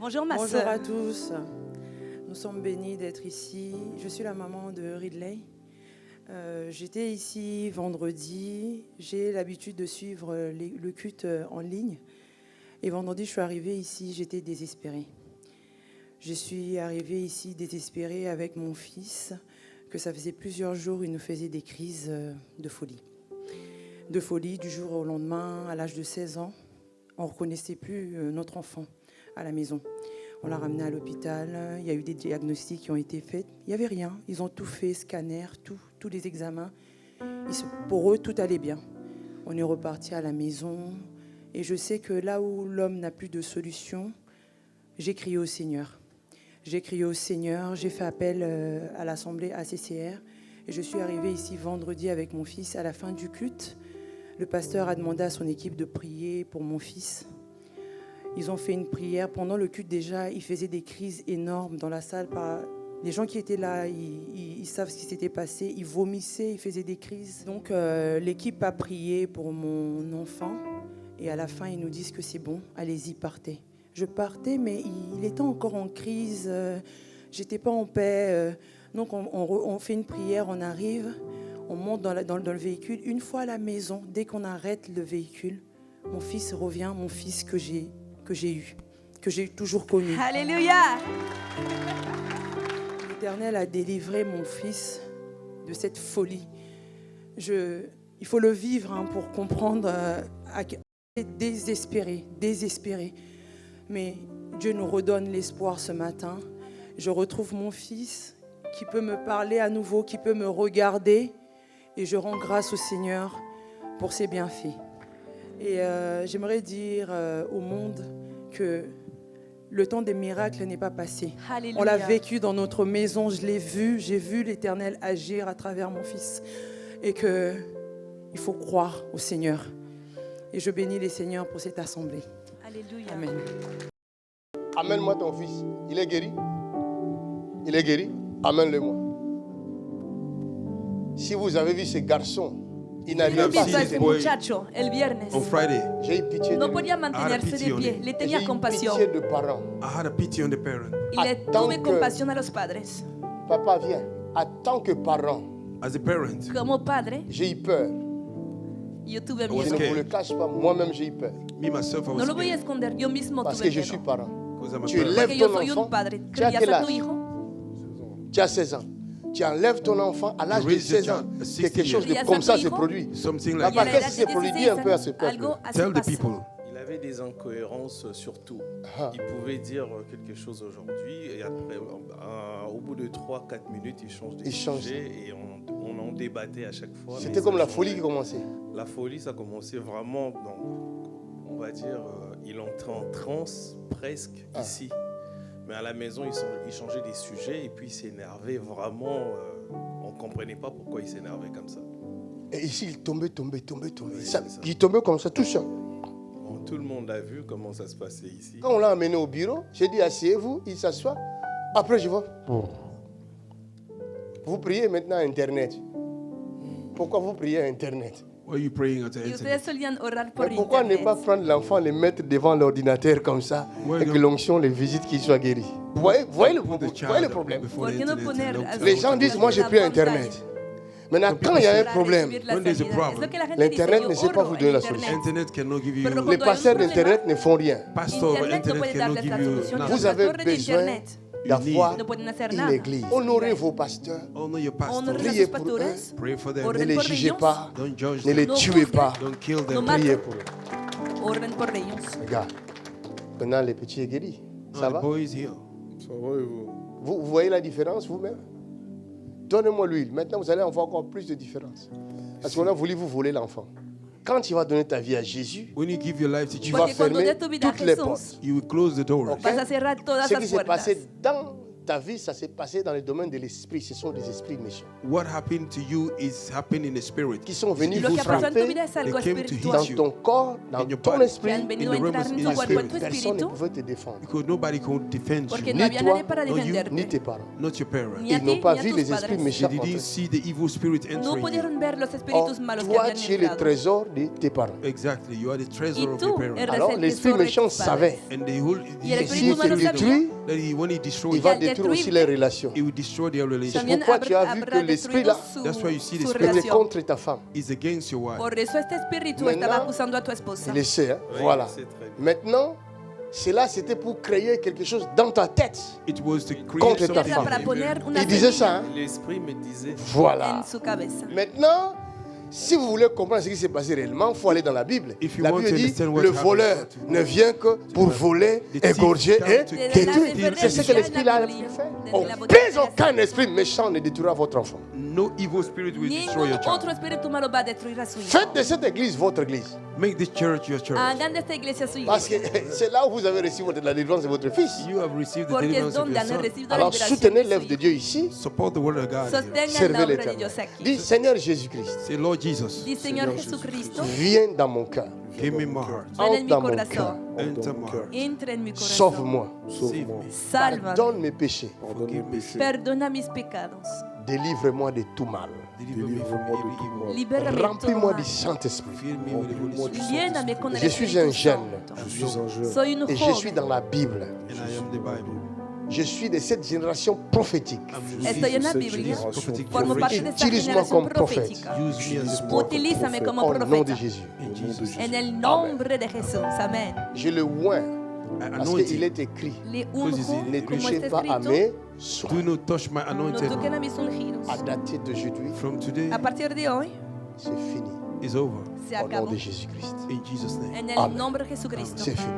Bonjour ma Bonjour sœur. à tous. Nous sommes bénis d'être ici. Je suis la maman de Ridley. J'étais ici vendredi. J'ai l'habitude de suivre le culte en ligne. Et vendredi, je suis arrivée ici, j'étais désespérée. Je suis arrivée ici désespérée avec mon fils, que ça faisait plusieurs jours, il nous faisait des crises de folie. De folie du jour au lendemain, à l'âge de 16 ans. On ne reconnaissait plus notre enfant à la maison. On l'a ramené à l'hôpital, il y a eu des diagnostics qui ont été faits. Il n'y avait rien, ils ont tout fait, scanner, tous les examens. Pour eux, tout allait bien. On est reparti à la maison. Et je sais que là où l'homme n'a plus de solution, j'ai crié au Seigneur. J'ai crié au Seigneur, j'ai fait appel à l'Assemblée ACCR. Et je suis arrivée ici vendredi avec mon fils à la fin du culte. Le pasteur a demandé à son équipe de prier pour mon fils. Ils ont fait une prière. Pendant le culte déjà, il faisait des crises énormes dans la salle. Les gens qui étaient là, ils savent ce qui s'était passé. Ils vomissaient, ils faisaient des crises. Donc l'équipe a prié pour mon enfant. Et à la fin, ils nous disent que c'est bon, allez-y, partez. Je partais, mais il était encore en crise. J'étais pas en paix. Donc on fait une prière, on arrive, on monte dans le véhicule. Une fois à la maison, dès qu'on arrête le véhicule, mon fils revient, mon fils que j'ai eu, que j'ai toujours connu. Alléluia. L'Éternel a délivré mon fils de cette folie. Il faut le vivre pour comprendre. Désespéré. Mais Dieu nous redonne l'espoir ce matin. Je retrouve mon fils qui peut me parler à nouveau, qui peut me regarder. Et je rends grâce au Seigneur pour ses bienfaits. Et j'aimerais dire au monde que le temps des miracles n'est pas passé. Alléluia. On l'a vécu dans notre maison, je l'ai vu, j'ai vu l'Éternel agir à travers mon fils. Et qu'il faut croire au Seigneur. Et je bénis les Seigneurs pour cette assemblée. Alléluia. Amen. Amène-moi ton fils. Il est guéri? Il est guéri? Amène-le-moi. Si vous avez vu ce garçon, il n'arrivait pas à se Visto a ese tenir. muchacho el viernes. On Friday, J'ai eu pitié de No lui. podía mantenerse pity de on pie. him. Le J'ai tenía eu compasión. pitié de parents. I had a pity on the parent. Y le Attends tuve que- compasión a los padres. Papa, viens. En tant que parent, As a parent, Como padre, j'ai eu peur. yo tuve was Je miedo. ne vous le cache pas, moi-même j'ai eu peur. me myself, I No was lo voy a scared esconder, yo mismo Parce tuve que je suis miedo. parent. because I'm a Tu parent. élèves Porque yo ton soy un enfant. padre. Tu as Crías quel a tu âge? hijo. Tu as 16 ans. Tu enlèves ton enfant à l'âge You de raise your 16 ans. child at 16 Quelque chose de years. comme ça Crías a se tu hijo. produit. Something Y like a Papa, la that. edad qu'est-ce qui de se produit? 16 Dis un peu à ce peuple. algo así Tell the pasa. people. Il avait des incohérences sur tout. Ah. Il pouvait dire quelque chose aujourd'hui et après, au bout de 3-4 minutes, il change de Il change. sujet et on en débattait à chaque fois. C'était mais comme ça la changeait. folie qui commençait. La folie, ça commençait vraiment, on va dire, il entrait en transe presque Ah. ici. Mais à la maison, il changeait des sujets et puis il s'énervait vraiment. On ne comprenait pas pourquoi il s'énervait comme ça. Et ici, il tombait. Oui, Ça- c'est ça. il tombait comme ça, tout seul. Bon, tout le monde a vu comment ça se passait ici. Quand on l'a amené au bureau, j'ai dit asseyez-vous, il s'assoit. Après, je vois. Vous priez maintenant à Internet. Pourquoi vous priez à Internet? Why are you praying at the Y ustedes internet? solían orar por Mais pourquoi ne pas internet. prendre l'enfant, le mettre devant l'ordinateur comme ça Ouais, et que non. l'onction les visite, qu'il soit guéri? Vous voyez Put the le child problème? before ¿Por the qué no internet poner and a look su Les for gens it. disent moi j'ai pris Internet. Maintenant, quand il y a un Para problème, recibir la When there's a sanidad? problem, Es lo que la gente l'Internet dice, ne yo sait pas oro vous en donner la internet. solution. Internet cannot give you. Pero les cuando hay un pasteurs problema, d'Internet ne font rien. Pastor Internet no internet puede cannot darles give la you solución. nothing. Vous avez Las torres de besoin internet d'avoir no pueden hacer une nada. église. Honorez vos pasteurs. Honor your Honren pastors. a Priez sus pour pastores. Pray for them. Ne Oren les por jugez ellos. pas. Don't judge Ne les them. No tuez juzguen. pas. Don't kill No them. maten. Priez pour eux. Oren por ellos. Regarde. Maintenant, les petits est guéri. Ça No, va? the boy is here. Ça va et vous? Vous voyez la différence vous-même? Donnez-moi l'huile. Maintenant, vous allez en voir encore plus de différence. Parce qu'on a voulu vous voler l'enfant. Quand tu vas donner ta vie à Jésus, When you give your life to tu Jesus, vas Porque cuando fermer des tu vida a toutes les Jesús, portes. you will close the door. Ok? vas a cerrar todas Ce las qui s'est puertas. passé dans ta vie, ça s'est passé dans le domaine de l'esprit. Ce sont des esprits méchants What happened to you is happening in the spirit. qui sont venus Lo vous che ha passato in tua frapper vita è algo They came to spirituale. dans ton corps, dans In your ton body. Che esprit. han venido a in the entrar realms, en in tu the cuerpo, en spirit. tu Personne ne espíritu, pouvait te défendre. Because nobody could defend porque you. no Ni había toi, nadie para no you, defenderte. Ni tes parents. Not your parents. Ni a Ils ti, n'ont pas ni a vu tus les esprits padres. They méchants didn't entrer. see the evil spirit No entering you. pudieron ver los Or, espíritus malos que toi, habían tu es le entrado. trésor de tes parents. Exactly. You are the Y treasure of tú your parents. eres Alors, el l'esprit tesoro de méchant tus padres. savait And the whole, Y el que espíritu s'il te malo sabía détruit, that when he destroys il va al détruire aussi destruirte, les relations. it will destroy their C'est relationship. también pourquoi tu as vu habrá que l'esprit là destruido That's why you see the su spirit. était relación. contre ta femme. Is against your wife. Por eso este espíritu Maintenant, estaba acusando a tu esposa. Il le sait, hein? Oui, Voilà. c'est très bien. Maintenant, cela c'était pour créer quelque chose dans ta tête. It was to Contre create ta Era femme. para poner una Il disait semilla ça, hein? L'esprit me disait, Voilà. en su cabeza. Maintenant, si vous voulez comprendre ce qui s'est passé réellement, il faut aller dans la Bible. If you La want Bible to dit understand what le happened, voleur you have to- ne vient que pour voler, The thief égorger comes et to détruire. C'est ce que l'esprit là a fait. Oh, plus aucun esprit méchant ne détruira votre enfant. No evil spirit will destroy Ningún your child. otro espíritu malo va a destruir a su hijo. Faites de cette église votre église. Make this church your church. Hagan de esta iglesia su Parce que iglesia. c'est là où vous avez reçu la délivrance de votre fils. You have received the Porque es deliverance of donde your han son. recibido la Alors liberación soutenez de l'œuvre su de hijo. Dieu ici. Support the word of God. here. Sostengan Servez la obra de l'éternel. Dios aquí. Dis Seigneur Jésus-Christ, Say, Lord Jesus, Di Señor Jesucristo, viens dans mon cœur. give me my heart. ven en Entre mi dans mon corazón. cœur. Enter my heart. Entra en mi corazón. Sauve-moi. Save me. Sálvame. Pardonne mes péchés. Forgive me. Perdona mis pecados. Délivre-moi de tout mal. Deliver me from every evil. Libérame de todo Remplis-moi du mal. Saint-Esprit. Fill me with the Holy Spirit. Lléname con el Je suis Espíritu un jeune. Santo. Je suis un jeune. Soy un Et je suis joven. dans la Bible. And I am the Bible. Je suis de cette génération prophétique. I'm Estoy en la Cette Biblia. génération Formo parte de esta Utilise-moi generación comme prophète. profética. Use me as a Utilise-moi. prophet. Utilízame como Au nom de profeta. Jésus. In Au nom de Jesus' Jésus. En el nombre de Jesús. Amén. Je le oins I parce anoint qu'il him. est écrit. Le Because it's unjo, Ne como touchez está pas à escrito, mes soins. Do not touch my no anointed. toquen a mis ungidos. À dater d'aujourd'hui, From today, A partir de hoy, c'est fini. is over. se Au nom acabó. de Jésus-Christ. In Jesus' name. En el Amén. nombre de Jesucristo. C'est fini.